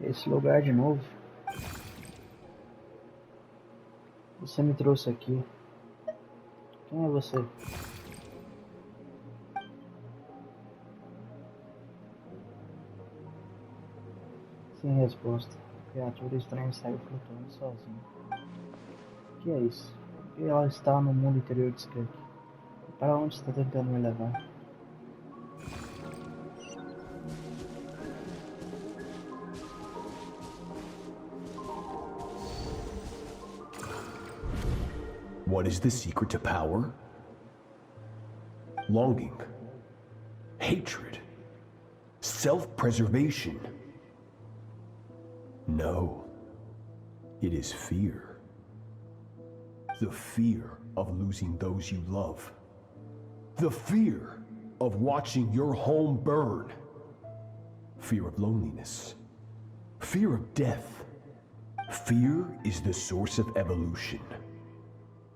Esse lugar de novo. Você me trouxe aqui. Quem é você? Sem resposta. A criatura estranha saiu flutuando sozinha. O que é isso? Por que ela está no mundo interior de Skirk? E para onde está tentando me levar? What is the secret to power? Longing, hatred, self-preservation. No, it is fear. The fear of losing those you love. The fear of watching your home burn. Fear of loneliness. Fear of death. Fear is the source of evolution.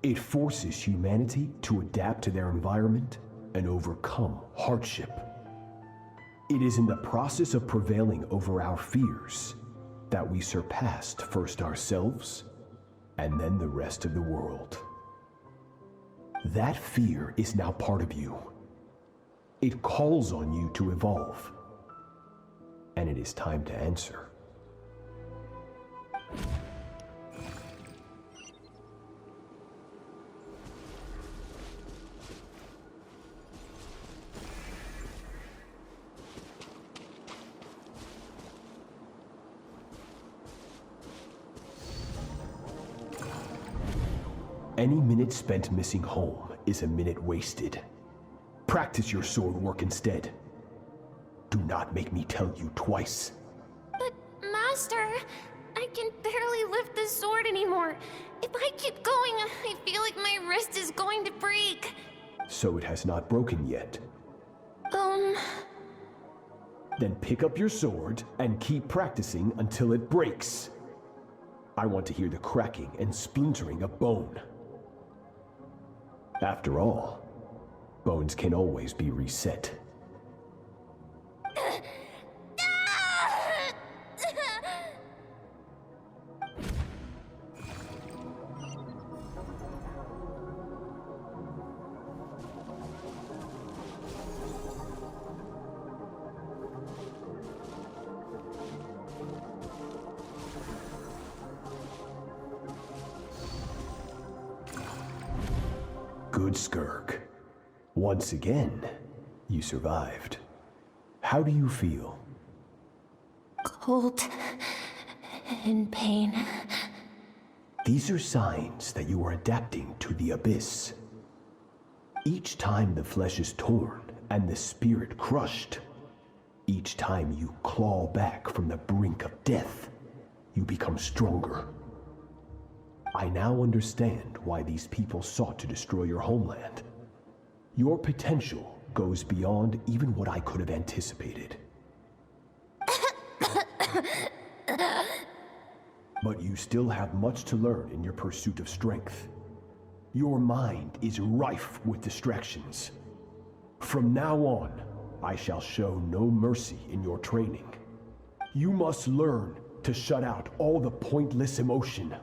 It forces humanity to adapt to their environment and overcome hardship. It is in the process of prevailing over our fears that we surpassed first ourselves and then the rest of the world. That fear is now part of you. It calls on you to evolve. And it is time to answer. Any minute spent missing home is a minute wasted. Practice your sword work instead. Do not make me tell you twice. But, Master, I can barely lift the sword anymore. If I keep going, I feel like my wrist is going to break. So it has not broken yet. Then pick up your sword and keep practicing until it breaks. I want to hear the cracking and splintering of bone. After all, bones can always be reset. Good, Skirk. Once again, you survived. How do you feel? Cold and pain. These are signs that you are adapting to the abyss. Each time the flesh is torn and the spirit crushed, each time you claw back from the brink of death, you become stronger. I now understand why these people sought to destroy your homeland. Your potential goes beyond even what I could have anticipated. But you still have much to learn in your pursuit of strength. Your mind is rife with distractions. From now on, I shall show no mercy in your training. You must learn to shut out all the pointless emotion.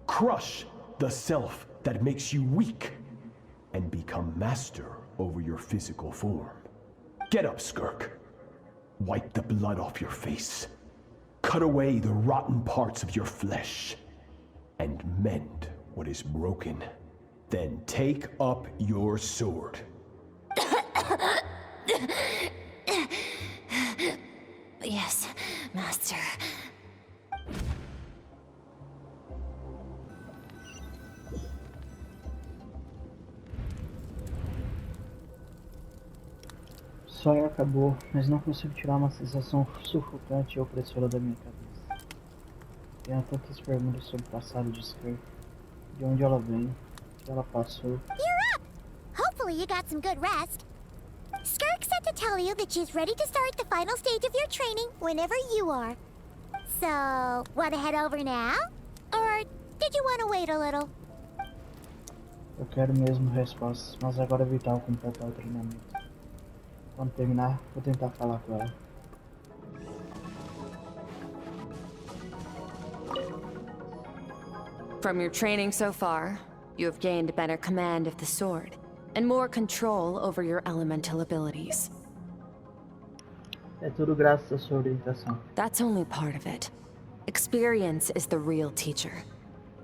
Crush the self that makes you weak, and become master over your physical form. Get up, Skirk. Wipe the blood off your face. Cut away the rotten parts of your flesh, and mend what is broken. Then take up your sword. Yes, Master. O sonho acabou, mas não consigo tirar uma sensação sufocante e opressora da minha cabeça. Tenho tantas perguntas sobre o passado de Skirk, de onde ela vem, o que ela passou. You're up! Hopefully you got some good rest. Skirk said to tell you that she's ready to start the final stage of your training whenever you are. So, want to head over now? Or did you want to wait a little? Eu quero mesmo respostas, mas agora é vital completar o treinamento. Quando terminar, vou tentar falar com ela. From your training so far, you have gained better command of the sword, and more control over your elemental abilities. É tudo graças à sua orientação. That's only part of it. Experience is the real teacher.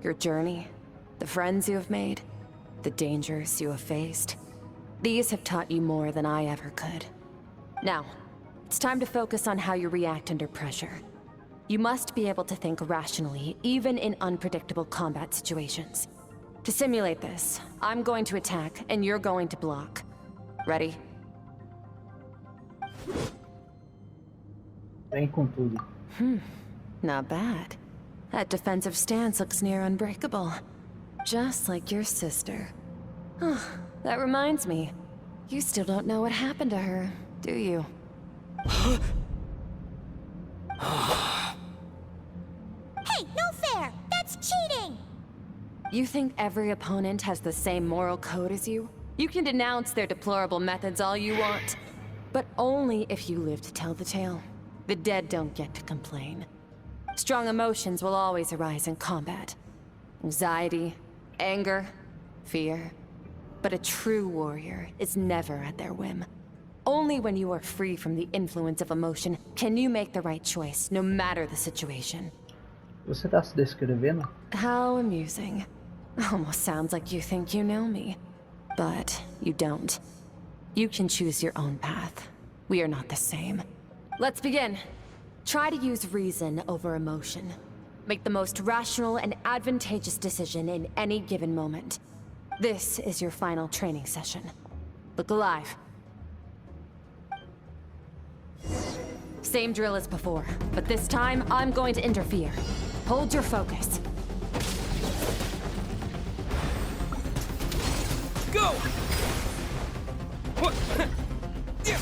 Your journey, the friends you have made, the dangers you have faced. These have taught you more than I ever could. Now, it's time to focus on how you react under pressure. You must be able to think rationally, even in unpredictable combat situations. To simulate this, I'm going to attack, and you're going to block. Ready? Vem com tudo. Not bad. That defensive stance looks near unbreakable. Just like your sister. That reminds me. You still don't know what happened to her, do you? Hey, no fair! That's cheating! You think every opponent has the same moral code as you? You can denounce their deplorable methods all you want, but only if you live to tell the tale. The dead don't get to complain. Strong emotions will always arise in combat. Anxiety, anger, fear. But a true warrior is never at their whim. Only when you are free from the influence of emotion can you make the right choice, no matter the situation. Você tá se descrevendo? How amusing. Almost sounds like you think you know me. But you don't. You can choose your own path. We are not the same. Let's begin. Try to use reason over emotion. Make the most rational and advantageous decision in any given moment. This is your final training session. Look alive. Same drill as before, but this time I'm going to interfere. Hold your focus. Go! What? Yeah.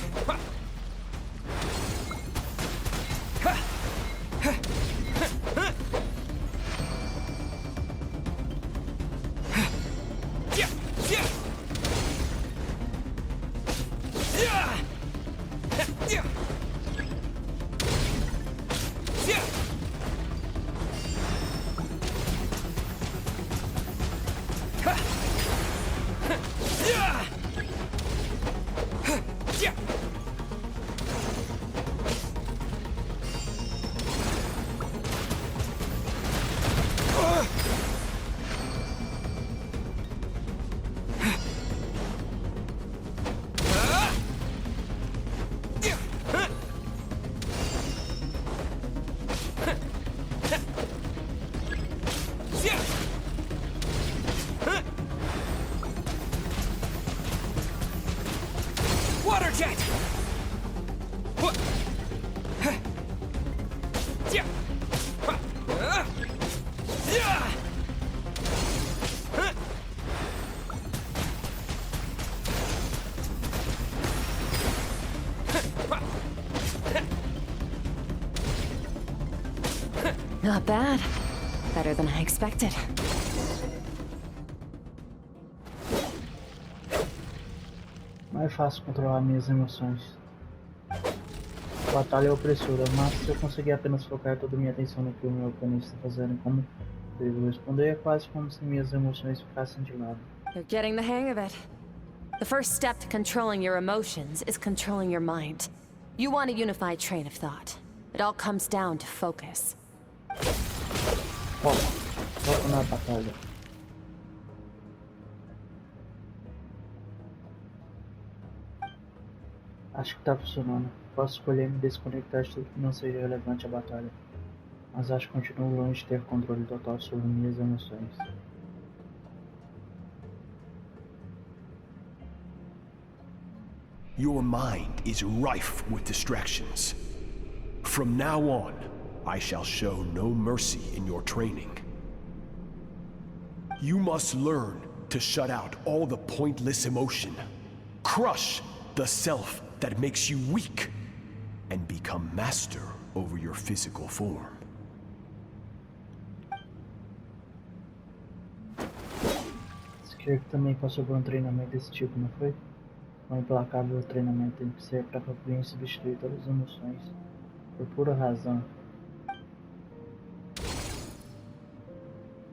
Water jet! What? Yeah. Not bad. Better than I expected. Não é fácil controlar minhas emoções. A batalha é opressora, mas se eu conseguir apenas focar toda a minha atenção no que o meu oponente está fazendo e como devo responder, é quase como se minhas emoções ficassem de lado. You're getting the hang of it. The first step to controlling your emotions is controlling your mind. You want a unified train of thought. It all comes down to focus. Foco na batalha. Acho que tá funcionando. Posso escolher me desconectar de tudo que não seja relevante à batalha. Mas acho que continuo longe de ter controle total sobre minhas emoções. Your mind is rife with distractions. From now on, I shall show no mercy in your training. You must learn to shut out all the pointless emotion. Crush the self that makes you weak, and become master over your physical form. Skirk também passou por um treinamento desse tipo, não foi? Um implacável treinamento tem que ser para bem substituir todas as emoções, por pura razão.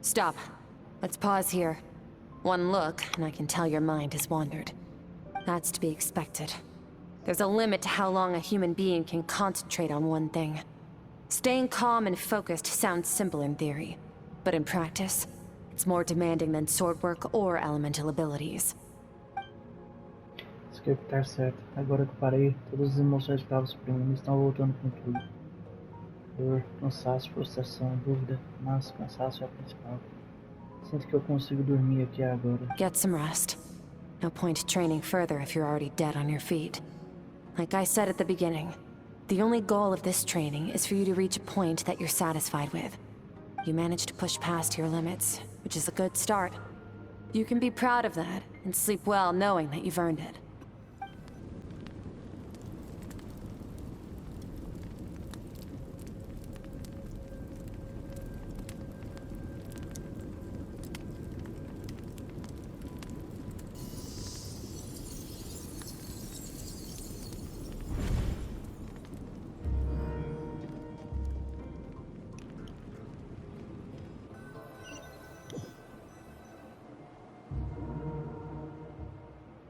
Stop. Let's pause here. One look, and I can tell your mind has wandered. That's to be expected. There's a limit to how long a human being can concentrate on one thing. Staying calm and focused sounds simple in theory, but in practice, it's more demanding than sword work or elemental abilities. Skirk tá certo. Agora que parei, todas as emoções que estavam suprimindo estão voltando com tudo. Dor, cansaço, frustração, dúvida, mas cansaço é a principal. Sinto que eu consigo dormir aqui agora. Get some rest. No point training further if you're already dead on your feet. Like I said at the beginning, the only goal of this training is for you to reach a point that you're satisfied with. You managed to push past your limits, which is a good start. You can be proud of that, and sleep well knowing that you've earned it.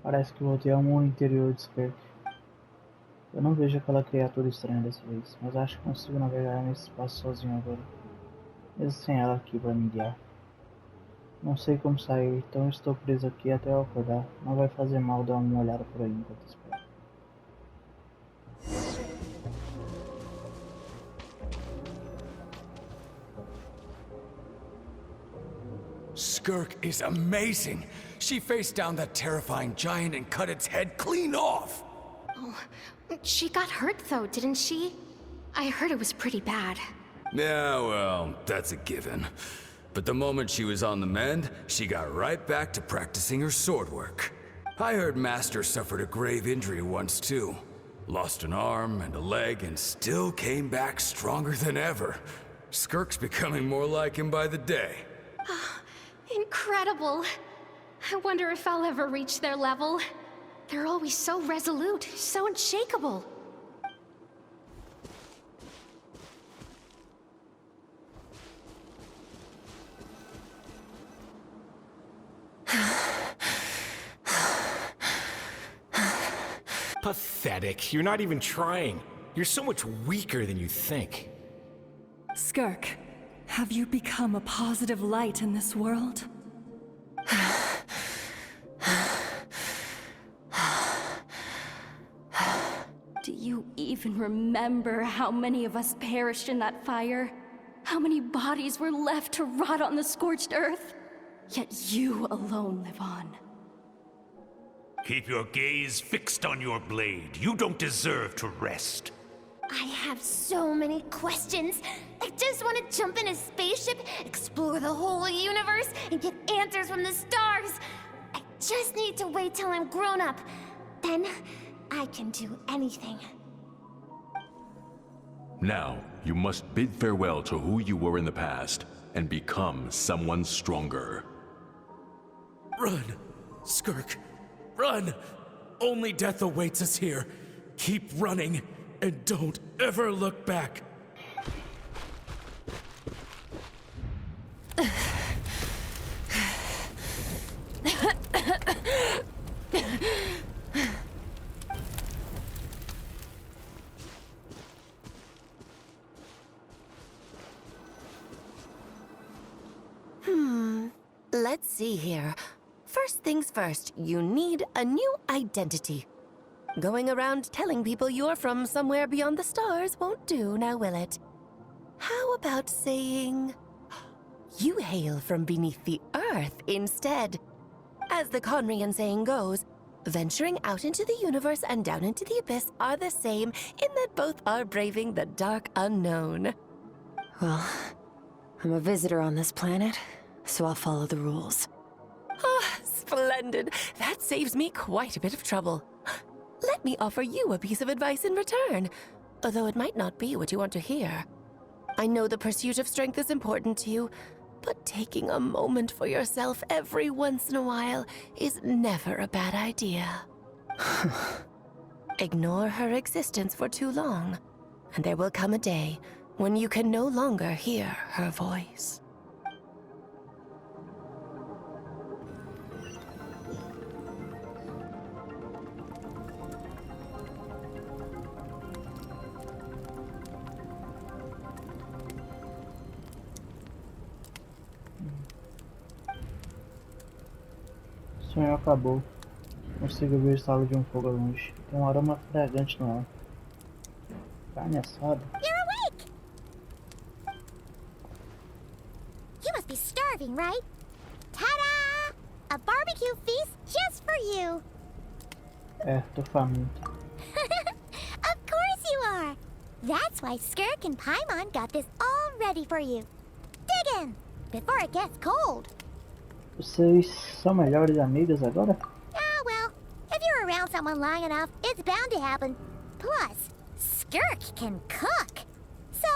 Parece que voltei ao mundo interior de Skirk. Eu não vejo aquela criatura estranha dessa vez, mas acho que consigo navegar nesse espaço sozinho agora. Mesmo sem ela aqui para me guiar. Não sei como sair, então estou preso aqui até eu acordar. Não vai fazer mal dar uma olhada por aí enquanto espero. Skirk is amazing! She faced down that terrifying giant and cut its head clean off! Oh, she got hurt though, didn't she? I heard it was pretty bad. Yeah, well, that's a given. But the moment she was on the mend, she got right back to practicing her sword work. I heard Master suffered a grave injury once too. Lost an arm and a leg and still came back stronger than ever. Skirk's becoming more like him by the day. Incredible. I wonder if I'll ever reach their level. They're always so resolute, so unshakable. Pathetic. You're not even trying. You're so much weaker than you think. Skirk, have you become a positive light in this world? Do you even remember how many of us perished in that fire? How many bodies were left to rot on the scorched earth? Yet you alone live on. Keep your gaze fixed on your blade. You don't deserve to rest. I have so many questions. I just want to jump in a spaceship, explore the whole universe, and get answers from the stars. I just need to wait till I'm grown up. Then, I can do anything. Now, you must bid farewell to who you were in the past, and become someone stronger. Run, Skirk, run! Only death awaits us here. Keep running, and don't ever look back. Let's see here. First things first, you need a new identity. Going around telling people you're from somewhere beyond the stars won't do, now will it? How about saying you hail from beneath the earth instead? As the Conrian saying goes, venturing out into the universe and down into the abyss are the same in that both are braving the dark unknown. Well, I'm a visitor on this planet, so I'll follow the rules. Ah, splendid. That saves me quite a bit of trouble. Let me offer you a piece of advice in return, although it might not be what you want to hear. I know the pursuit of strength is important to you, but taking a moment for yourself every once in a while is never a bad idea. Ignore her existence for too long, and there will come a day when you can no longer hear her voice. O sonho acabou. Consigo ver o estalo de um fogo ao longe. Tem um aroma fragante no ar. Carne assada? You're awake! You must be starving, right? Ta-da! A barbecue feast just for you! É, tô faminto. Of course you are! That's why Skirk and Paimon got this all ready for you. Dig in! Before it gets cold. Vocês são melhores amigas agora? Ah, well, if you're around someone long enough, it's bound to happen. Plus, Skirk can cook. So,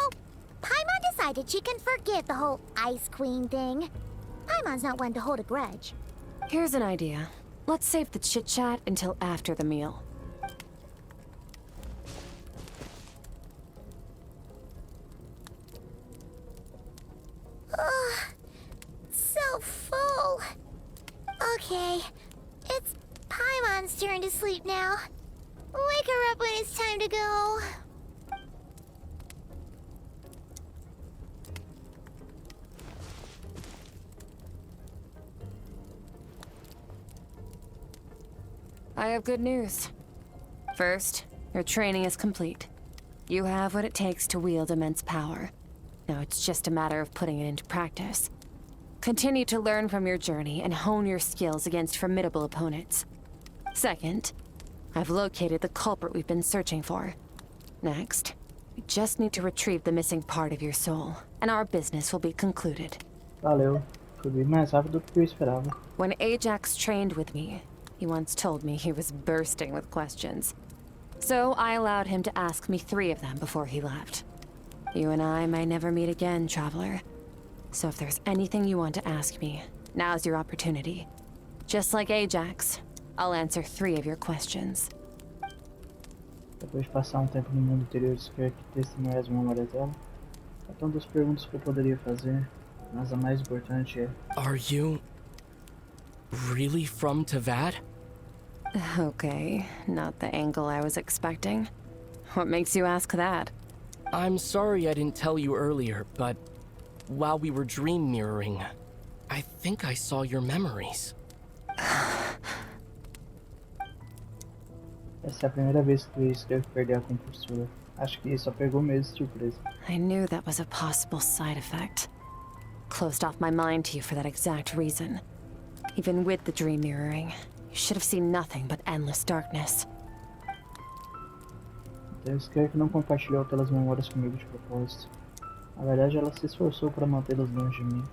Paimon decided she can forgive the whole Ice Queen thing. Paimon's not one to hold a grudge. Here's an idea. Let's save the chit-chat until after the meal. Ugh, so full. Okay, it's Paimon's turn to sleep now. Wake her up when it's time to go. I have good news. First, your training is complete. You have what it takes to wield immense power. Now it's just a matter of putting it into practice. Continue to learn from your journey and hone your skills against formidable opponents. Second, I've located the culprit we've been searching for. Next, we just need to retrieve the missing part of your soul, and our business will be concluded. Valeu. Foi bem mais rápido do que eu esperava. When Ajax trained with me, he once told me he was bursting with questions. So I allowed him to ask me 3 of them before he left. You and I may never meet again, Traveler. So if there's anything you want to ask me, now's your opportunity. Just like Ajax, I'll answer 3 of your questions. Depois de passar um tempo no mundo interior de Skirk e testemunhar as memórias dela, há tantas perguntas que eu poderia fazer, mas a mais importante é... Are you really from Tavad? Okay, not the angle I was expecting. What makes you ask that? I'm sorry I didn't tell you earlier, but while we were dream mirroring, I think I saw your memories. Essa é a primeira vez que Skirk perdeu a compostura. Acho que só pegou mesmo de surpresa. I knew that was a possible side effect. Closed off my mind to you for that exact reason. Even with the dream mirroring, you should have seen nothing but endless darkness. Então Skirk não compartilhou aquelas memórias comigo de propósito. Na verdade, ela se esforçou para mantê-las longe de mim.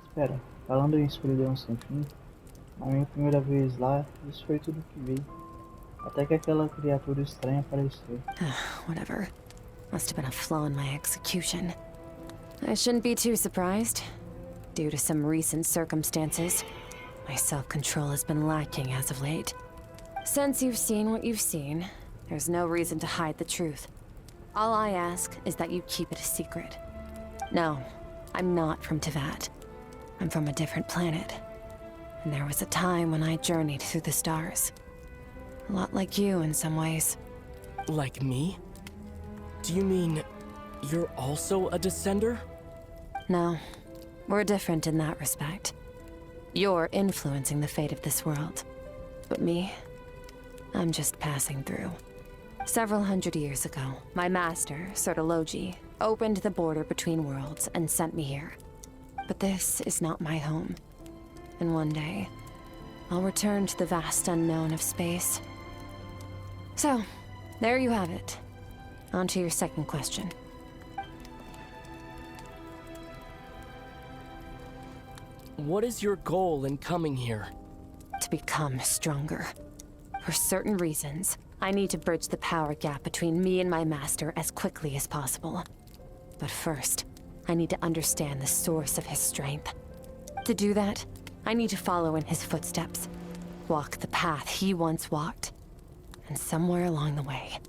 Espera, falando em escuridão sem fim, na minha primeira vez lá, isso foi tudo que vi. Até que aquela criatura estranha apareceu. Whatever. Must have been a flaw in my execution. I shouldn't be too surprised. Due to some recent circumstances, my self-control has been lacking as of late. Since you've seen what you've seen, there's no reason to hide the truth. All I ask is that you keep it a secret. No, I'm not from Tavad. I'm from a different planet. And there was a time when I journeyed through the stars. A lot like you in some ways. Like me? Do you mean you're also a descender? No, we're different in that respect. You're influencing the fate of this world. But me, I'm just passing through. Several hundred years ago, my master, Sirtologi, opened the border between worlds and sent me here. But this is not my home. And one day, I'll return to the vast unknown of space. So, there you have it. On to your second question. What is your goal in coming here? To become stronger. For certain reasons, I need to bridge the power gap between me and my master as quickly as possible. But first, I need to understand the source of his strength. To do that, I need to follow in his footsteps. Walk the path he once walked. And somewhere along the way,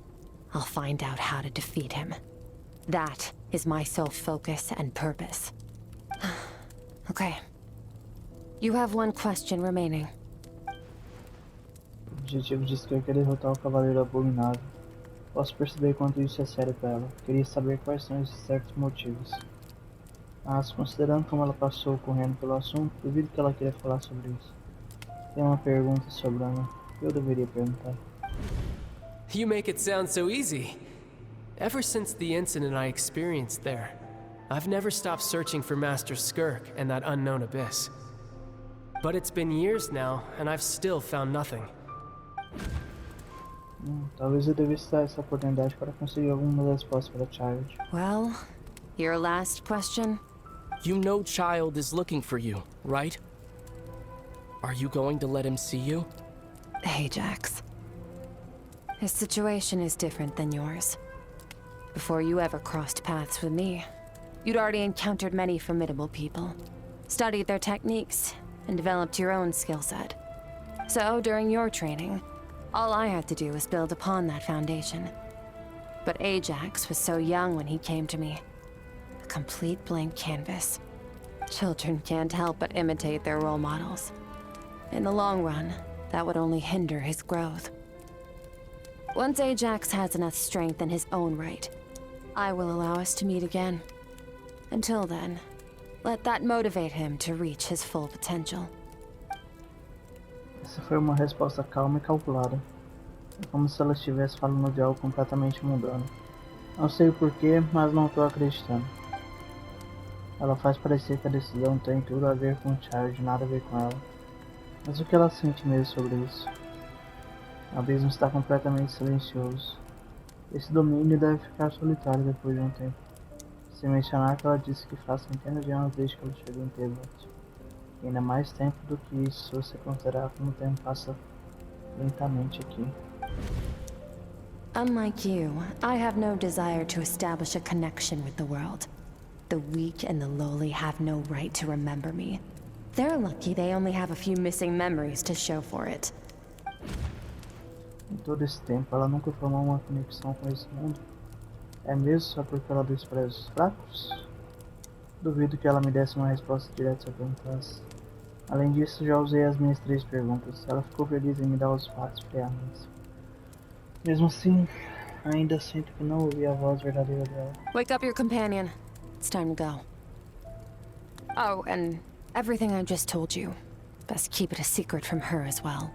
I'll find out how to defeat him. That is my sole focus and purpose. Okay. You have one question remaining. O objetivo de Skirk é derrotar o Cavaleiro Abominável. Posso perceber quanto isso é sério para ela. Queria saber quais são esses certos motivos. Mas, considerando como ela passou correndo pelo assunto, duvido que ela queira falar sobre isso. Tem uma pergunta sobrando. Eu deveria perguntar. You make it sound so easy. Ever since the incident I experienced there, I've never stopped searching for Master Skirk and that unknown abyss. But it's been years now, and I've still found nothing. Talvez eu devesse dar essa oportunidade para conseguir alguma resposta para Child. Well, your last question? You know Child is looking for you, right? Are you going to let him see you? Ajax. His situation is different than yours. Before you ever crossed paths with me, you'd already encountered many formidable people, studied their techniques, and developed your own skill set. So, during your training, all I had to do was build upon that foundation. But Ajax was so young when he came to me. A complete blank canvas. Children can't help but imitate their role models. In the long run, that would only hinder his growth. Once Ajax has enough strength in his own right, I will allow us to meet again. Until then, let that motivate him to reach his full potential. Essa foi uma resposta calma e calculada. É como se ela estivesse falando de algo completamente mundano. Não sei o porquê, mas não estou acreditando. Ela faz parecer que a decisão tem tudo a ver com o Charge, nada a ver com ela. Mas o que ela sente mesmo sobre isso? O abismo está completamente silencioso. Esse domínio deve ficar solitário depois de um tempo. Sem mencionar que ela disse que faz centenas de anos desde que ela chegou em Tebet. E ainda mais tempo do que isso se você considerar como o tempo passa lentamente aqui. Unlike you, I have no desire to establish a connection with the world. The weak and the lowly have no right to remember me. They're lucky they only have a few missing memories to show for it. Em todo esse tempo, ela nunca formou uma conexão com esse mundo. É mesmo só porque ela despreza os fracos? Duvido que ela me desse uma resposta direta se eu perguntasse. Além disso, já usei as minhas 3 perguntas. Ela ficou feliz em me dar os fatos friamente. Mesmo assim, ainda sinto que não ouvi a voz verdadeira dela. Wake up your companion. It's time to go. Oh, and everything I just told you. Best keep it a secret from her as well.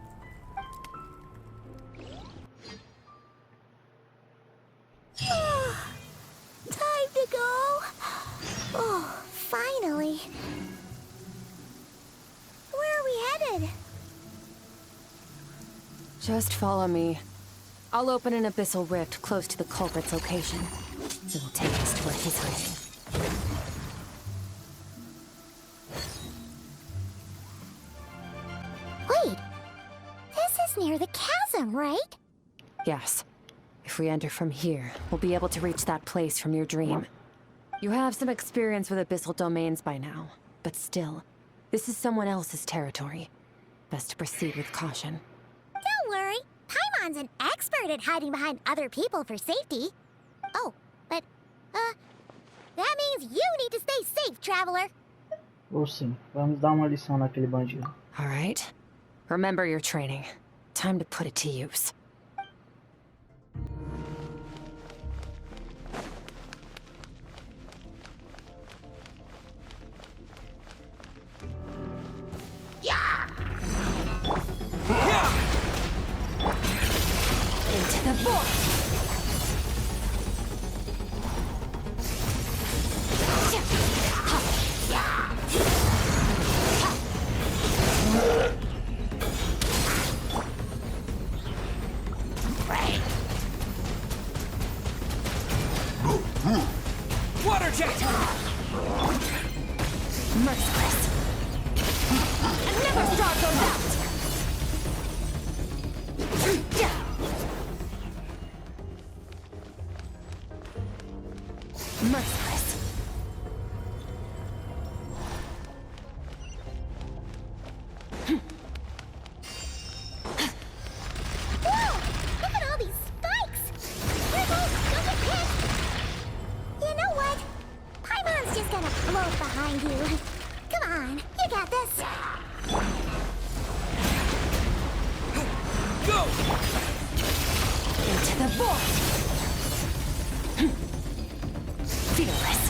Time to go. Oh, finally. Where are we headed? Just follow me. I'll open an abyssal rift close to the culprit's location. It will take us to where he's hiding. Wait. This is near the chasm, right? Yes. If we enter from here, we'll be able to reach that place from your dream. You have some experience with abyssal domains by now, but still, this is someone else's territory. Best to proceed with caution. Don't worry. Paimon's an expert at hiding behind other people for safety. Oh, but, that means you need to stay safe, traveler. Ou sim, vamos dar uma lição naquele bandido. All right. Remember your training. Time to put it to use. Into the void! Water jet! Merciless! And never start goes out! Merciless! Whoa! Look at all these spikes! Careful! Don't get hit! You know what? Paimon's just gonna float behind you. Come on, you got this. Go! Into the void! Fearless!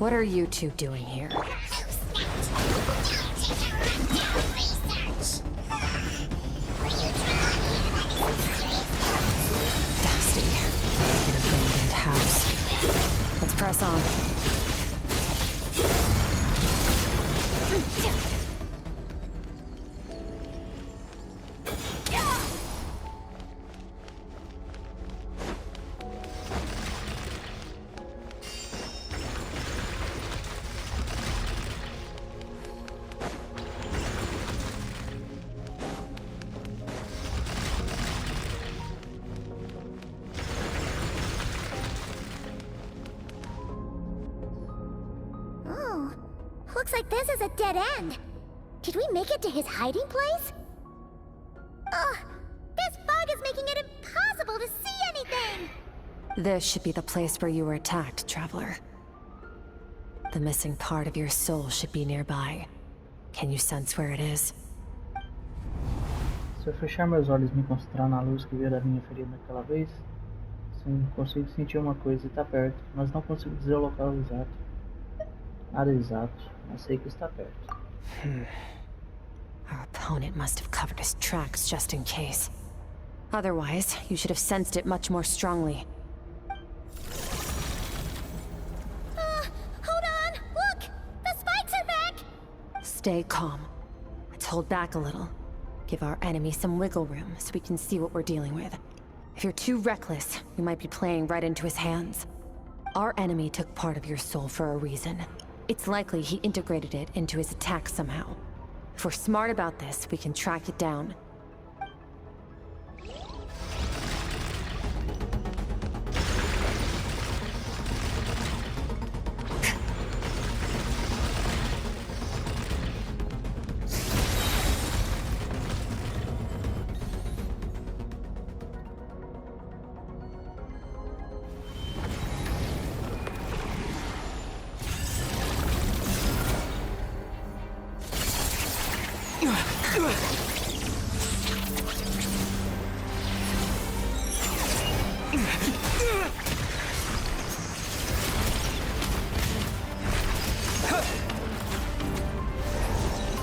What are you two doing here? Dusty. An abandoned house. Let's press on. Oh, looks like this is a dead end. Did we make it to his hiding place? Ugh, this fog is making it impossible to see anything! This should be the place where you were attacked, Traveler. The missing part of your soul should be nearby. Can you sense where it is? Se eu fechar meus olhos e me concentrar na luz que veio da minha ferida naquela vez, sim, consigo sentir uma coisa e está perto, mas não consigo dizer o local exato. Nada exato, mas sei que está perto. Our opponent must have covered his tracks just in case. Otherwise, you should have sensed it much more strongly. Hold on! Look! The spikes are back! Stay calm. Let's hold back a little. Give our enemy some wiggle room so we can see what we're dealing with. If you're too reckless, we might be playing right into his hands. Our enemy took part of your soul for a reason. It's likely he integrated it into his attack somehow. If we're smart about this, we can track it down.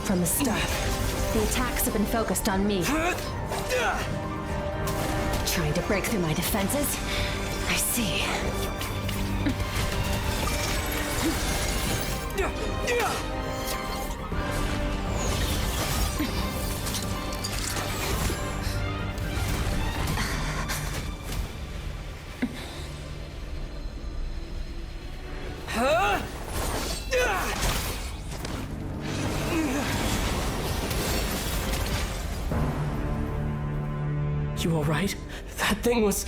From the start, the attacks have been focused on me. Trying to break through my defenses? I see. You alright? That thing was...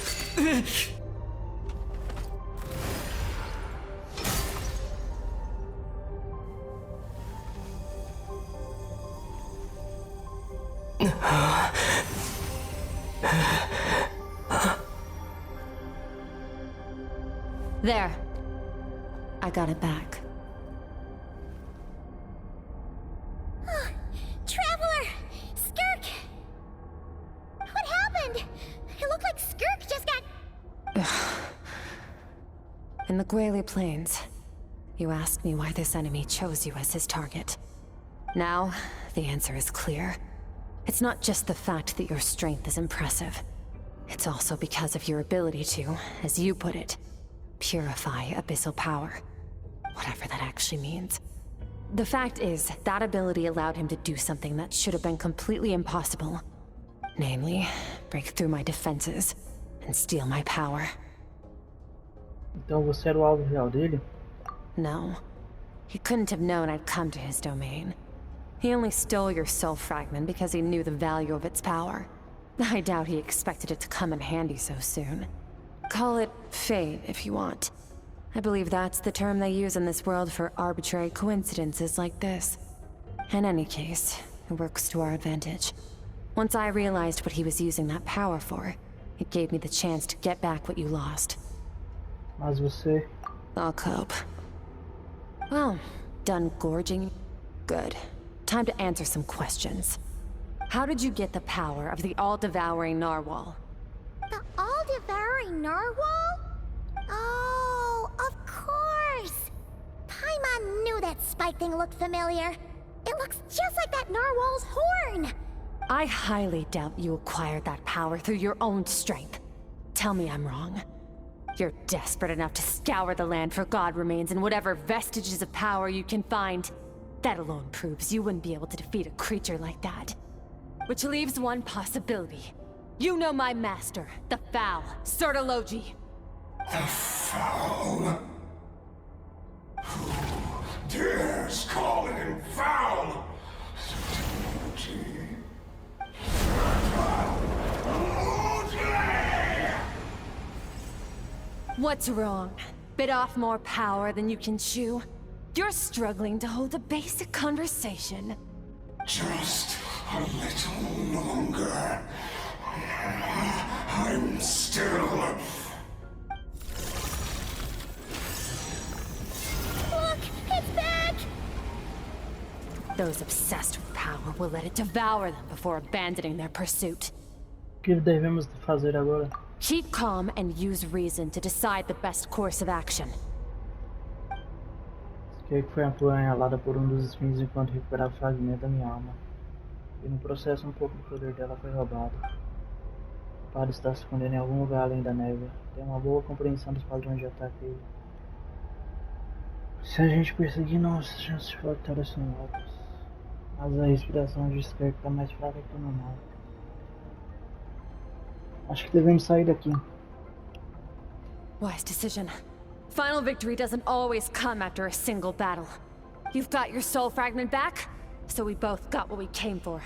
There. I got it back. Traveler! Skirk! What happened? It looked like Skirk just got... In the Gwali Plains, you asked me why this enemy chose you as his target. Now, the answer is clear. It's not just the fact that your strength is impressive. It's also because of your ability to, as you put it, purify abyssal power. Whatever that actually means. The fact is, that ability allowed him to do something that should have been completely impossible. Namely, break through my defenses and steal my power. Então você era o alvo real dele? No. He couldn't have known I'd come to his domain. He only stole your soul fragment because he knew the value of its power. I doubt he expected it to come in handy so soon. Call it fate, if you want. I believe that's the term they use in this world for arbitrary coincidences like this. In any case, it works to our advantage. Once I realized what he was using that power for, it gave me the chance to get back what you lost. Mas você... I'll cope. Well, done gorging? Good. Time to answer some questions. How did you get the power of the all-devouring narwhal? The all-devouring narwhal? Oh, of course! spike thing look familiar? It looks just like that narwhal's horn! I highly doubt you acquired that power through your own strength. Tell me I'm wrong. You're desperate enough to scour the land for god remains and whatever vestiges of power you can find. That alone proves you wouldn't be able to defeat a creature like that. Which leaves one possibility. You know my master, the Foul, Sertologi. The Foul? Who dares call him Foul? What's wrong? Bit off more power than you can chew? You're struggling to hold a basic conversation. Just a little longer. I'm still... Look! It's back! Those obsessed with power will let it devour them before abandoning their pursuit. O que devemos fazer agora? Keep calm and use reason to decide the best course of action. Skirk foi apunhalada por dos espinhos enquanto recuperava fragmento da minha alma. E no processo um pouco do poder dela foi roubado. Parte está se escondendo em algum lugar além da neve. Tem uma boa compreensão dos padrões de ataque. Se a gente perseguir, nossas chances de vitória são altas. Mas a respiração de Skirk está mais fraca que o normal. Acho que devemos sair daqui. Wise decision. Final victory doesn't always come after a single battle. You've got your soul fragment back, so we both got what we came for.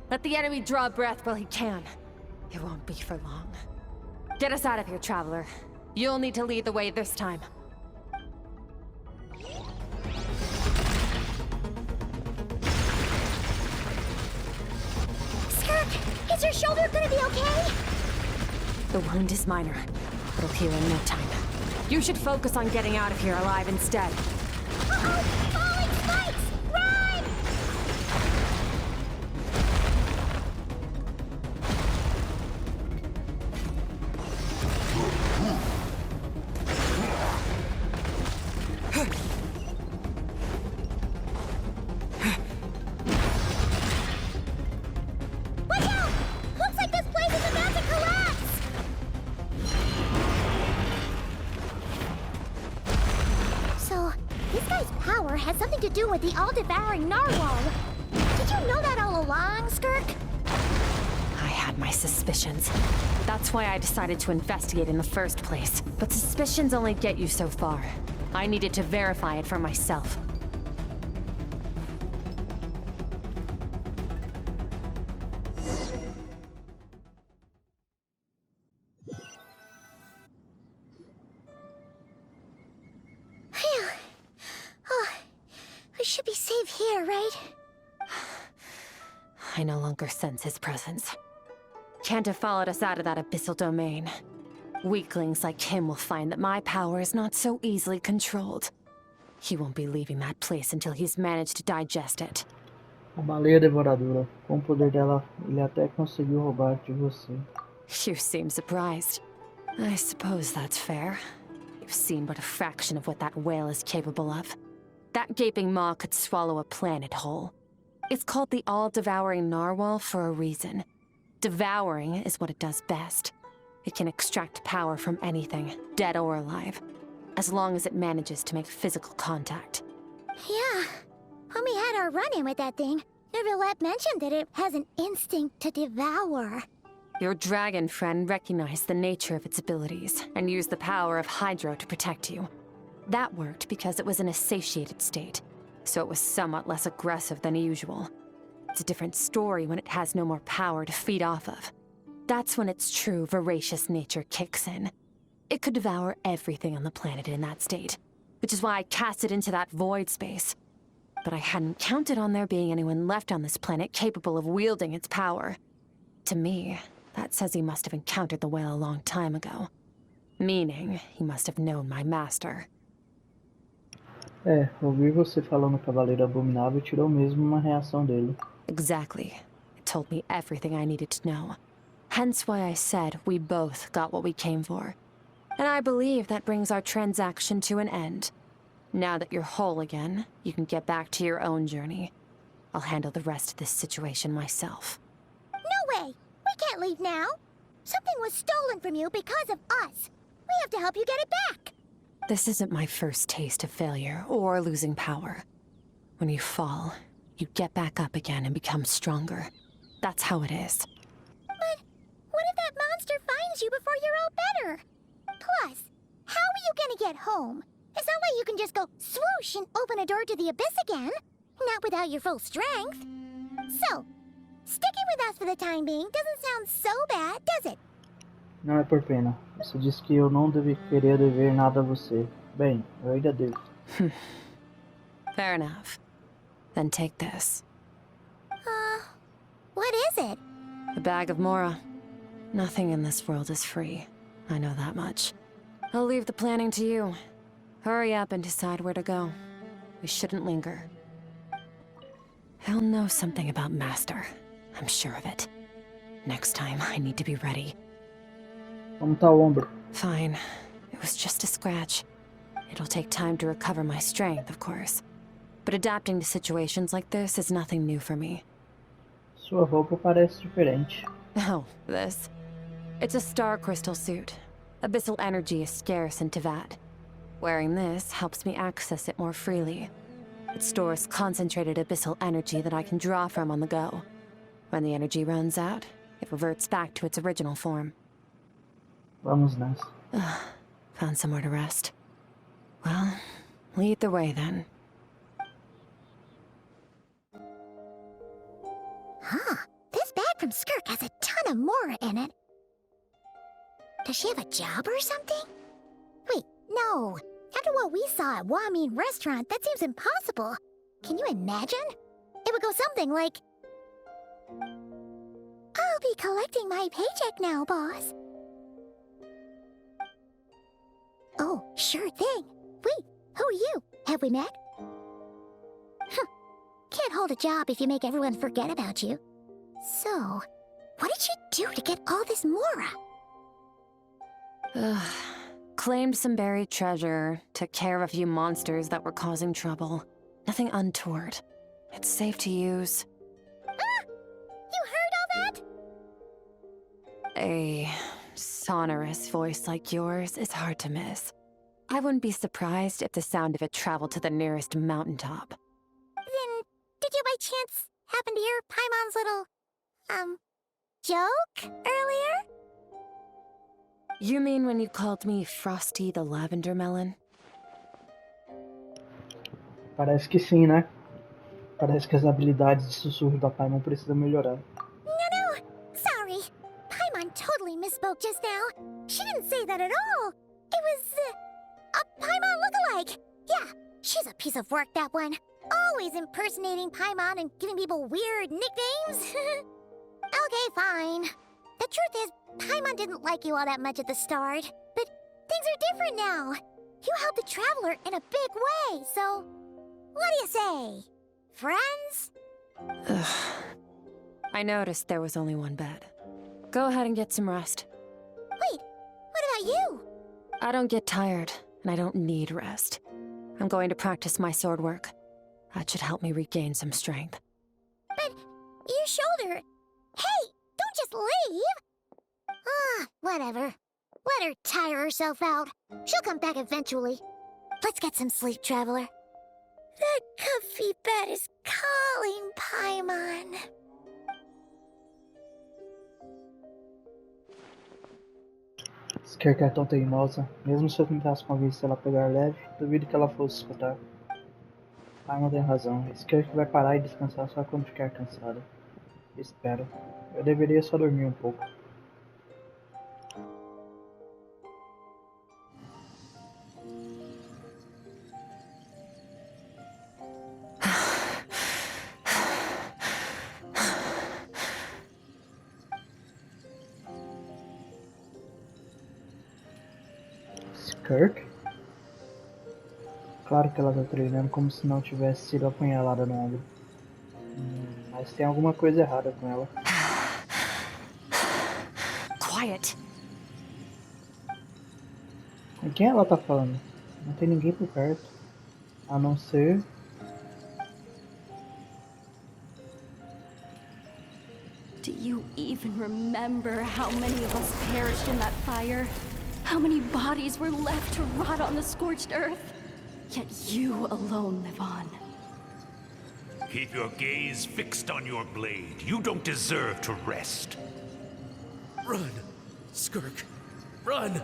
Let the enemy draw breath while he can. It won't be for long. Get us out of here, Traveler. You'll need to lead the way this time. Skirk, is your shoulder gonna be okay? The wound is minor. It'll heal in no time. You should focus on getting out of here alive instead. Uh-oh! Falling spikes! Run! Watch out! Looks like this place is about to collapse! So, this guy's power has something to do with the all-devouring narwhal. Did you know that all along, Skirk? I had my suspicions. That's why I decided to investigate in the first place. But suspicions only get you so far. I needed to verify it for myself. Phew. Oh, we should be safe here, right? I no longer sense his presence. Can't have followed us out of that abyssal domain. Weaklings like him will find that my power is not so easily controlled. He won't be leaving that place until he's managed to digest it. A baleia devoradora. Com o poder dela, ele até conseguiu roubar de você. You seem surprised. I suppose that's fair. You've seen but a fraction of what that whale is capable of. That gaping maw could swallow a planet whole. It's called the all-devouring narwhal for a reason. Devouring is what it does best. It can extract power from anything, dead or alive, as long as it manages to make physical contact. Yeah. When we had our run-in with that thing, Neverlet mentioned that it has an instinct to devour. Your dragon friend recognized the nature of its abilities and used the power of Hydro to protect you. That worked because it was in a satiated state, so it was somewhat less aggressive than usual. It's a different story when it has no more power to feed off of. That's when its true voracious nature kicks in. It could devour everything on the planet in that state, which is why I cast it into that void space. But I hadn't counted on there being anyone left on this planet capable of wielding its power. To me, that says he must have encountered the whale a long time ago. Meaning, he must have known my master. Ouvir você falando Cavaleiro Abominável tirou mesmo uma reação dele. Exactly. It told me everything I needed to know. Hence why I said we both got what we came for. And I believe that brings our transaction to an end. Now that you're whole again, you can get back to your own journey. I'll handle the rest of this situation myself. No way! We can't leave now! Something was stolen from you because of us! We have to help you get it back! This isn't my first taste of failure or losing power. When you fall, you get back up again and become stronger. That's how it is. But what if that monster finds you before you're all better? Plus, how are you gonna get home? It's not like you can just go swoosh and open a door to the abyss again. Not without your full strength. So, sticking with us for the time being doesn't sound so bad, does it? Não é por pena. Você disse que eu não queria dever nada a você. Bem, eu ainda devo. Fair enough. Then take this. What is it? A bag of Mora. Nothing in this world is free. I know that much. I'll leave the planning to you. Hurry up and decide where to go. We shouldn't linger. He'll know something about Master. I'm sure of it. Next time, I need to be ready. Como tá o ombro? Fine. It was just a scratch. It'll take time to recover my strength, of course. But adapting to situations like this is nothing new for me. Sua roupa parece diferente. Oh, this? It's a star crystal suit. Abyssal energy is scarce in Tevat. Wearing this helps me access it more freely. It stores concentrated abyssal energy that I can draw from on the go. When the energy runs out, it reverts back to its original form. Vamos nessa. Found somewhere to rest. Well, lead the way then. Huh. This bag from Skirk has a ton of Mora in it. Does she have a job or something? Wait, no. After what we saw at Wamin Restaurant, that seems impossible. Can you imagine? It would go something like... I'll be collecting my paycheck now, boss. Oh, sure thing. Wait, who are you? Have we met? Can't hold a job if you make everyone forget about you. So, what did you do to get all this Mora? Claimed some buried treasure, took care of a few monsters that were causing trouble. Nothing untoward. It's safe to use. You heard all that? A sonorous voice like yours is hard to miss. I wouldn't be surprised if the sound of it traveled to the nearest mountaintop. Then, did you by chance happen to hear Paimon's little, joke earlier? You mean when you called me Frosty the Lavender Melon? Parece que sim, né? Parece que as habilidades de sussurro da Paimon precisam melhorar. No, sorry. Paimon totally misspoke just now. She didn't say that at all. It was, a Paimon lookalike. Yeah, she's a piece of work, that one. Always impersonating Paimon and giving people weird nicknames. Okay, fine. The truth is, Paimon didn't like you all that much at the start. But things are different now. You helped the Traveler in a big way, so... What do you say? Friends? I noticed there was only one bed. Go ahead and get some rest. Wait, what about you? I don't get tired, and I don't need rest. I'm going to practice my sword work. That should help me regain some strength. But your shoulder... Hey, don't just leave! Whatever. Let her tire herself out. She'll come back eventually. Let's get some sleep, Traveler. That comfy bed is calling, Paimon. Skirk é tão teimosa. Mesmo se eu tentasse convencer ela a pegar leve, duvido que ela fosse escutar. Paimon tem razão. Skirk vai parar e descansar só quando ficar cansada. Espero. Eu deveria só dormir um pouco. Skirk? Claro que ela tá treinando como se não tivesse sido apunhalada no ombro. Mas tem alguma coisa errada com ela. Quiet. Com quem ela tá falando? Não tem ninguém por perto. A não ser... Do you even remember how many of us perished in that fire? How many bodies were left to rot on the scorched earth? Yet you alone live on. Keep your gaze fixed on your blade. You don't deserve to rest. Run, Skirk. Run!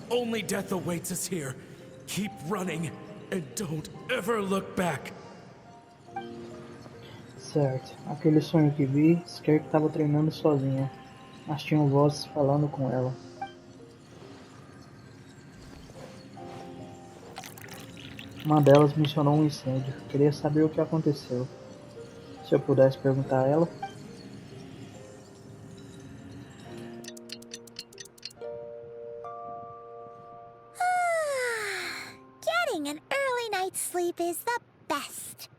Only death awaits us here. Keep running, and don't ever look back. Certo. Aquele sonho que vi, Skirk estava treinando sozinha, mas tinham vozes falando com ela. Uma delas mencionou um incêndio. Queria saber o que aconteceu. Se eu pudesse perguntar a ela. Getting an early night's sleep is the best.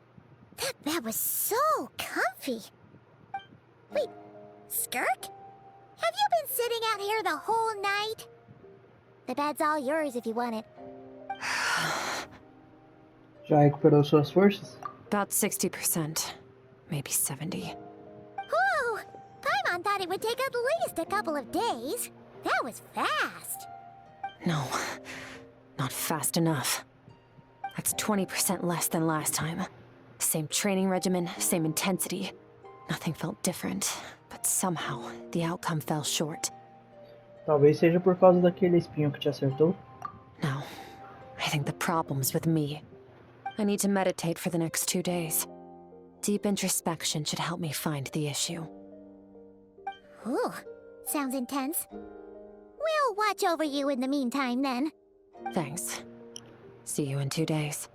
That was so comfy. Wait, Skirk? Have you been sitting out here the whole night? The bed's all yours if you want it. Já recuperou suas forças? About 60%. Maybe 70. Whew! Paimon thought it would take at least a couple of days. That was fast. No, not fast enough. That's 20% less than last time. Same training regimen, same intensity. Nothing felt different, but somehow the outcome fell short. Talvez seja por causa daquele espinho que te acertou. No, I think the problem's with me. I need to meditate for the next 2 days. Deep introspection should help me find the issue. Ooh, sounds intense. We'll watch over you in the meantime, then. Thanks. See you in 2 days.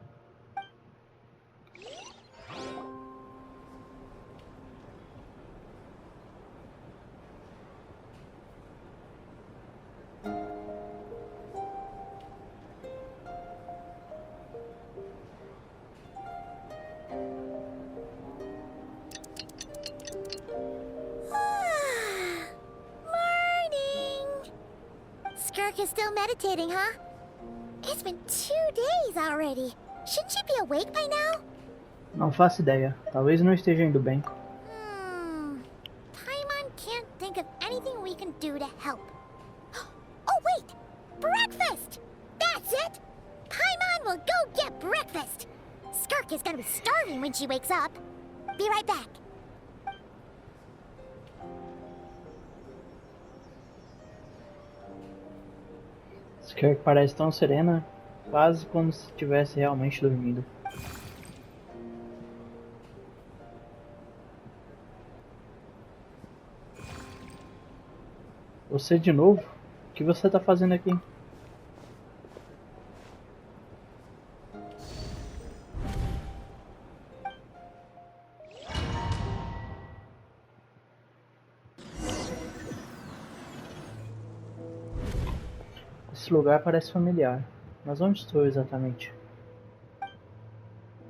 Skirk is still meditating, huh? It's been 2 days already. Shouldn't she be awake by now? Não faço ideia. Talvez não esteja indo bem. Paimon can't think of anything we can do to help. Oh, wait! Breakfast! That's it! Paimon will go get breakfast! Skirk is gonna be starving when she wakes up. Be right back. Skirk parece tão serena, quase como se estivesse realmente dormindo. Você de novo? O que você está fazendo aqui? Esse lugar parece familiar, mas onde estou exatamente?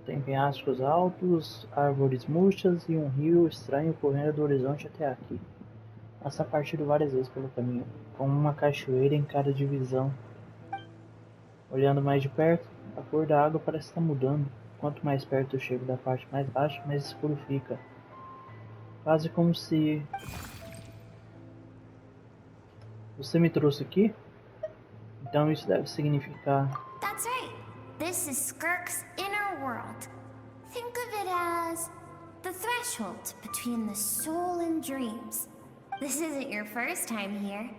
Tem penhascos altos, árvores murchas e um rio estranho correndo do horizonte até aqui. Passa partido várias vezes pelo caminho, como uma cachoeira em cada divisão. Olhando mais de perto, a cor da água parece estar mudando. Quanto mais perto eu chego da parte mais baixa, mais escuro fica. Quase como se... Você me trouxe aqui? Então isso deve significar... That's right. This is Skirk's inner world. Think of it as the threshold between the soul and dreams. This isn't your first time here,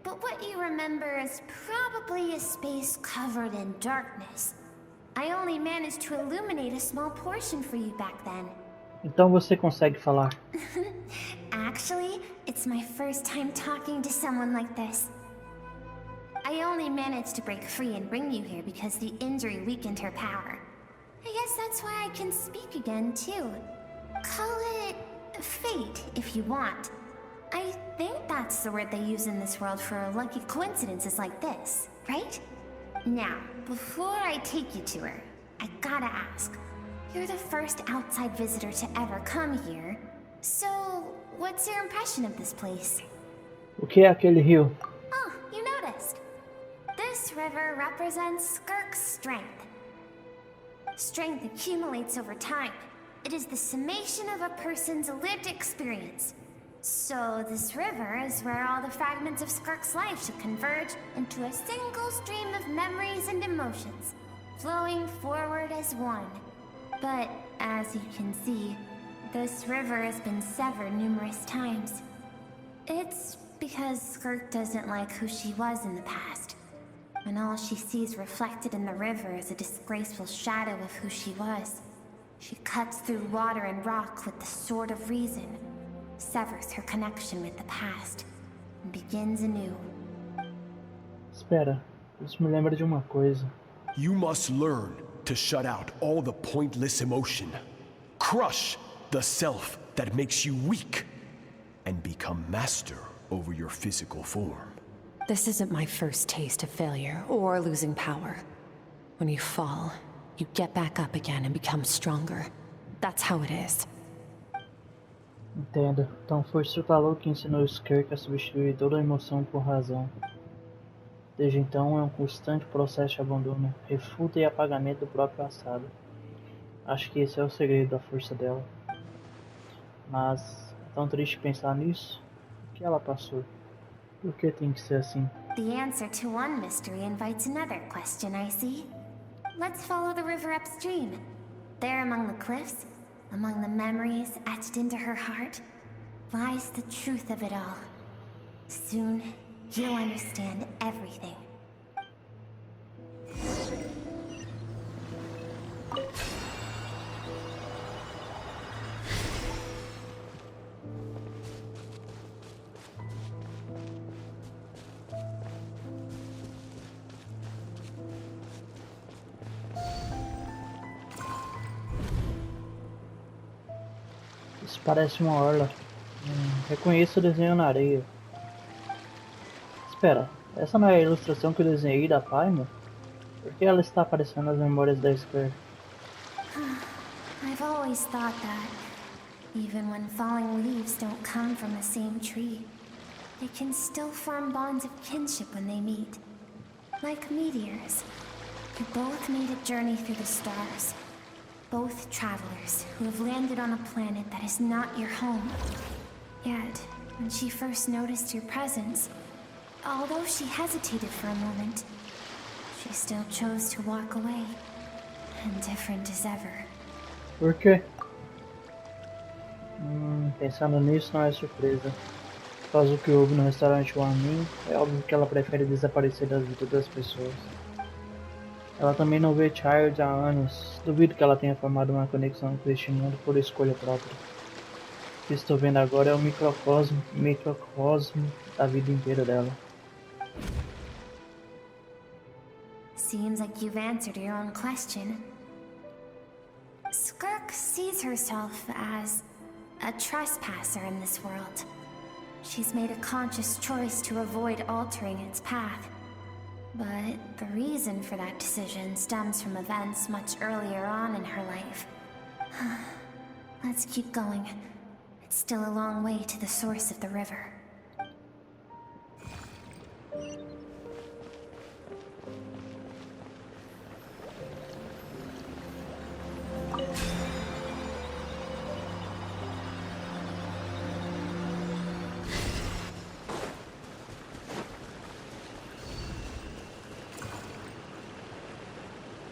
but what you remember is probably a space covered in darkness. I only managed to illuminate a small portion for you back then. Então você consegue falar. Actually, it's my first time talking to someone like this. I only managed to break free and bring you here because the injury weakened her power. I guess that's why I can speak again, too. Call it fate, if you want. I think that's the word they use in this world for lucky coincidences like this, right? Now, before I take you to her, I gotta ask. You're the first outside visitor to ever come here. So, what's your impression of this place? O que é aquele rio? Oh, you noticed. This river represents Skirk's strength. Strength accumulates over time. It is the summation of a person's lived experience. So this river is where all the fragments of Skirk's life should converge into a single stream of memories and emotions, flowing forward as one. But as you can see, this river has been severed numerous times. It's because Skirk doesn't like who she was in the past. And all she sees reflected in the river is a disgraceful shadow of who she was. She cuts through water and rock with the sword of reason, severs her connection with the past, and begins anew. Espera, isso me lembra de uma coisa. You must learn to shut out all the pointless emotion. Crush the self that makes you weak, and become master over your physical form. This isn't my first taste of failure or losing power. When you fall, you get back up again and become stronger. That's how it is. Entendo. Então foi seu calor que ensinou Skirk a substituir toda a emoção por razão. Desde então é um constante processo de abandono, refuta e apagamento do próprio passado. Acho que esse é o segredo da força dela. Mas é tão triste pensar nisso. O que ela passou? Por que tem que ser assim? The answer to one mystery invites another question, I see. Let's follow the river upstream. There among the cliffs, among the memories etched into her heart, lies the truth of it all. Soon, you'll understand everything. Isso parece uma orla. Reconheço o desenho na areia. Espera, essa não é a ilustração que eu desenhei da Paimon? Por que ela está aparecendo nas memórias da Skirk? I've always thought that, even when falling leaves don't come from the same tree, they can still form bonds of kinship when they meet. Like meteors, you both made a journey through the stars. Both travelers who have landed on a planet that is not your home. Yet, when she first noticed your presence, although she hesitated for a moment, she still chose to walk away, indifferent as ever. Por quê? Pensando nisso não é surpresa. Após o que houve no restaurante Wamin, é óbvio que ela prefere desaparecer das vidas das pessoas. Ela também não vê Child há anos. Duvido que ela tenha formado uma conexão com este mundo por escolha própria. O que estou vendo agora é o microcosmo da vida inteira dela. Seems like you've answered your own question. Skirk sees herself as a trespasser in this world. She's made a conscious choice to avoid altering its path. But the reason for that decision stems from events much earlier on in her life. Let's keep going. It's still a long way to the source of the river.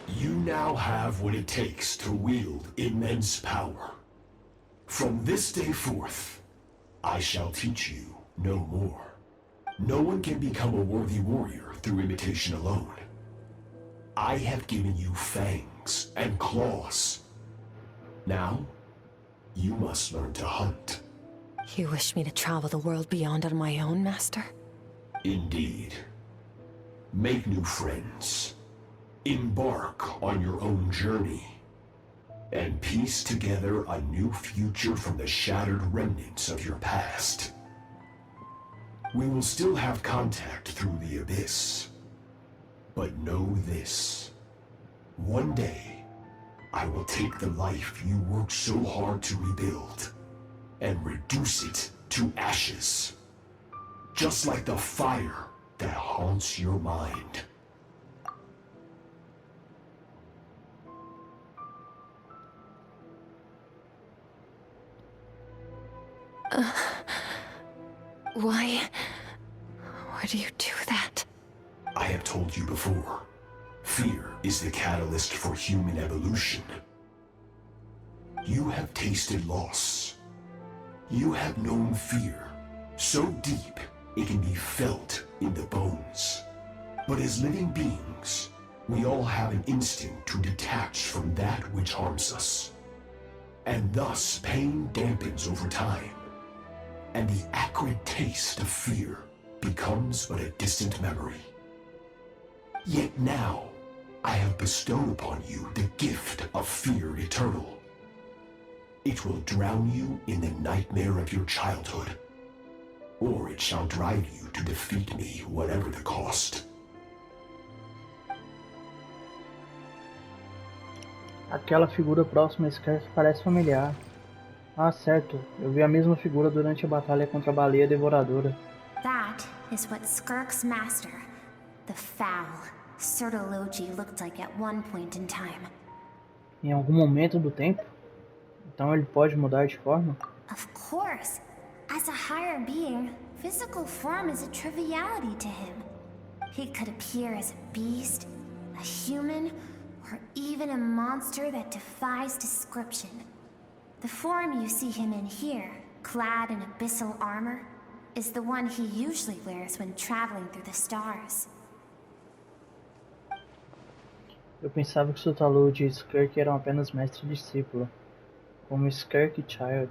You now have what it takes to wield immense power. From this day forth, I shall teach you no more. No one can become a worthy warrior through imitation alone. I have given you fangs and claws. Now, you must learn to hunt. You wish me to travel the world beyond on my own, Master? Indeed. Make new friends. Embark on your own journey. And piece together a new future from the shattered remnants of your past. We will still have contact through the abyss. But know this. One day, I will take the life you worked so hard to rebuild and reduce it to ashes. Just like the fire that haunts your mind. Why would you do that? I have told you before, fear is the catalyst for human evolution. You have tasted loss. You have known fear, so deep it can be felt in the bones. But as living beings, we all have an instinct to detach from that which harms us. And thus pain dampens over time, and the acrid taste of fear becomes but a distant memory. Yet now, I have bestowed upon you the gift of fear eternal. It will drown you in the nightmare of your childhood, or it shall drive you to defeat me, whatever the cost. Aquela figura próxima a Skirk parece familiar. Ah, certo. Eu vi a mesma figura durante a batalha contra a baleia devoradora. That is what Skirk's master, the foul Sertology, looked like at one point in time. Em algum momento do tempo? Então ele pode mudar de forma? Of course. As a higher being, physical form is a triviality to him. He could appear as a beast, a human, or even a monster that defies description. The form you see him in here, clad in abyssal armor, is the one he usually wears when traveling through the stars. Eu pensava que Sertology e Skirk eram apenas mestre e discípulo, como Skirk e Child.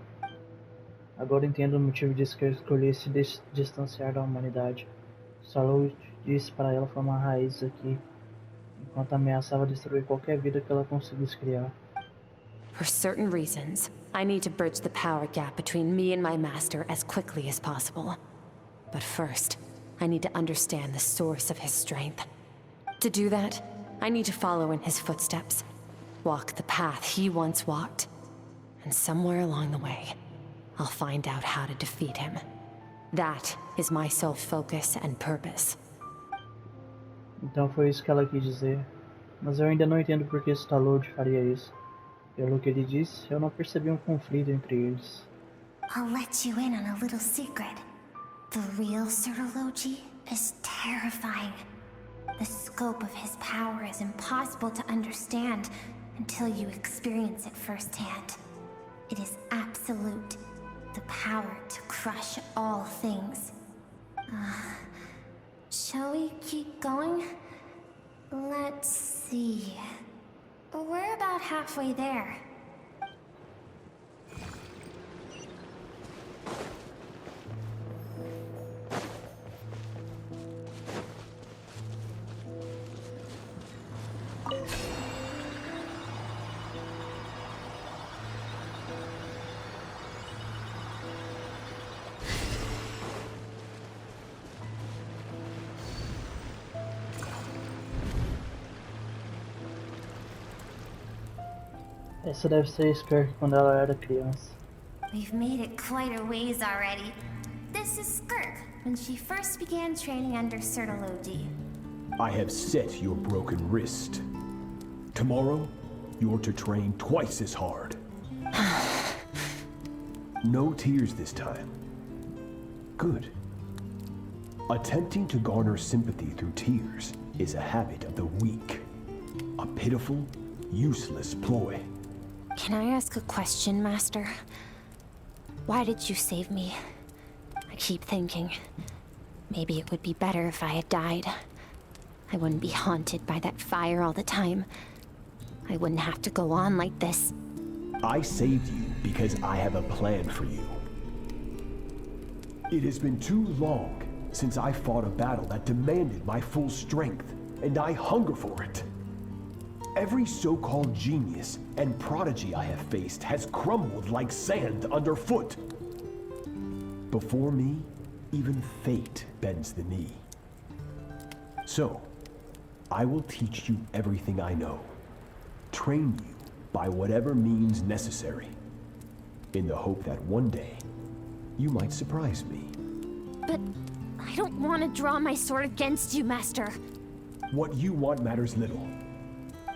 Agora entendo o motivo de Skirk escolher se distanciar da humanidade. Sertology disse para ela formar raízes aqui, enquanto ameaçava destruir qualquer vida que ela conseguisse criar. For certain reasons, I need to bridge the power gap between me and my master as quickly as possible. But first, I need to understand the source of his strength. To do that, I need to follow in his footsteps, walk the path he once walked, and somewhere along the way, I'll find out how to defeat him. That is my sole focus and purpose. Então foi isso que ela quis dizer, mas eu ainda não entendo por que Sertology faria isso. Pelo que ele disse, eu não percebi um conflito entre eles. I'll let you in on a little secret. The real Sertology is terrifying. The scope of his power is impossible to understand until you experience it firsthand. It is absolute. The power to crush all things. Shall we keep going? Let's see. We're about halfway there. Essa deve ser Skirk quando ela era criança. We've made it quite a ways already. This is Skirk, when she first began training under Sertology. I have set your broken wrist. Tomorrow, you're to train twice as hard. No tears this time. Good. Attempting to garner sympathy through tears is a habit of the weak. A pitiful, useless ploy. Can I ask a question, Master? Why did you save me? I keep thinking, maybe it would be better if I had died. I wouldn't be haunted by that fire all the time. I wouldn't have to go on like this. I saved you because I have a plan for you. It has been too long since I fought a battle that demanded my full strength, and I hunger for it. Every so-called genius and prodigy I have faced has crumbled like sand underfoot. Before me, even fate bends the knee. So, I will teach you everything I know. Train you by whatever means necessary, in the hope that one day, you might surprise me. But I don't want to draw my sword against you, Master. What you want matters little.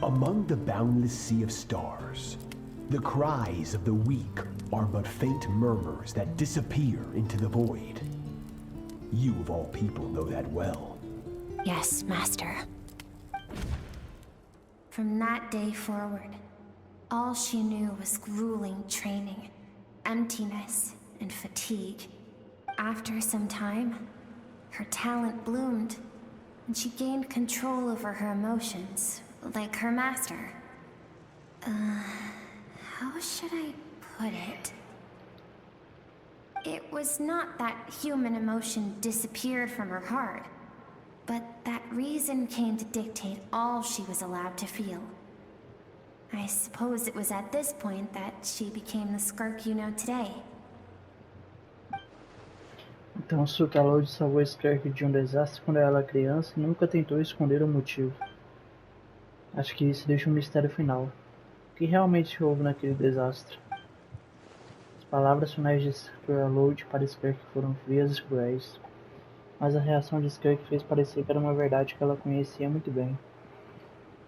Among the boundless sea of stars, the cries of the weak are but faint murmurs that disappear into the void. You of all people know that well. Yes, Master. From that day forward, all she knew was grueling training, emptiness, and fatigue. After some time, her talent bloomed, and she gained control over her emotions, like her master. How should I put it? It was not that human emotion disappeared from her heart, but that reason came to dictate all she was allowed to feel. I suppose it was at this point that she became the Skirk you know today. Então, Sultalode salvou Skirk de desastre quando ela era criança e nunca tentou esconder o motivo. Acho que isso deixa um mistério final. O que realmente houve naquele desastre? As palavras finais de Sultalode para Skirk foram frias e cruéis, mas a reação de Skirk fez parecer que era uma verdade que ela conhecia muito bem.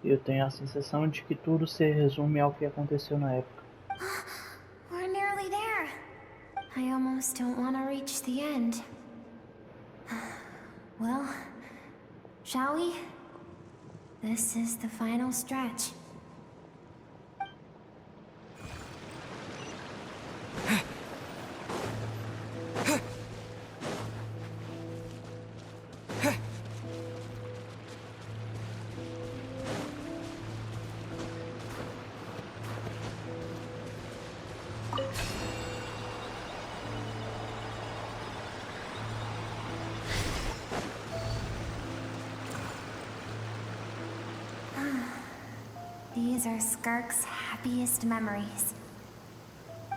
Eu tenho a sensação de que tudo se resume ao que aconteceu na época. We're nearly there. I almost don't want to reach the end. Well, shall we? This is the final stretch. These are Skirk's happiest memories.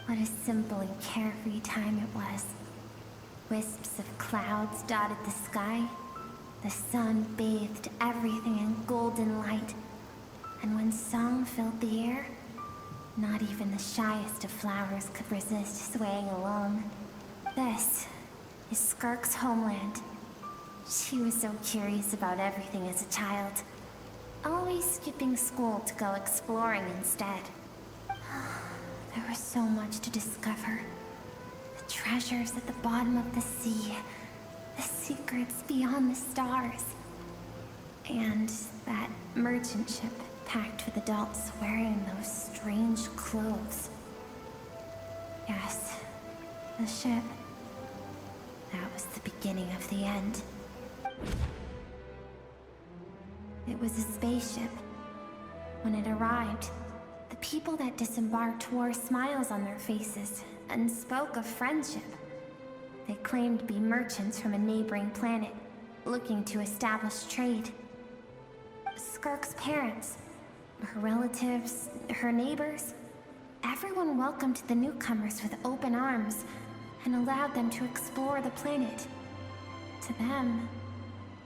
What a simple and carefree time it was. Wisps of clouds dotted the sky. The sun bathed everything in golden light. And when song filled the air, not even the shyest of flowers could resist swaying along. This is Skirk's homeland. She was so curious about everything as a child. Always skipping school to go exploring instead. There was so much to discover. The treasures at the bottom of the sea. The secrets beyond the stars. And that merchant ship packed with adults wearing those strange clothes. Yes, the ship. That was the beginning of the end. It was a spaceship. When it arrived, the people that disembarked wore smiles on their faces and spoke of friendship. They claimed to be merchants from a neighboring planet, looking to establish trade. Skirk's parents, her relatives, her neighbors, everyone welcomed the newcomers with open arms and allowed them to explore the planet. To them,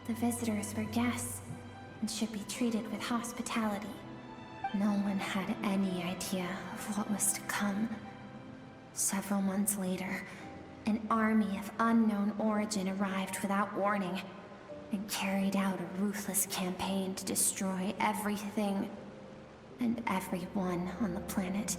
the visitors were guests and should be treated with hospitality. No one had any idea of what was to come. Several months later, an army of unknown origin arrived without warning and carried out a ruthless campaign to destroy everything and everyone on the planet.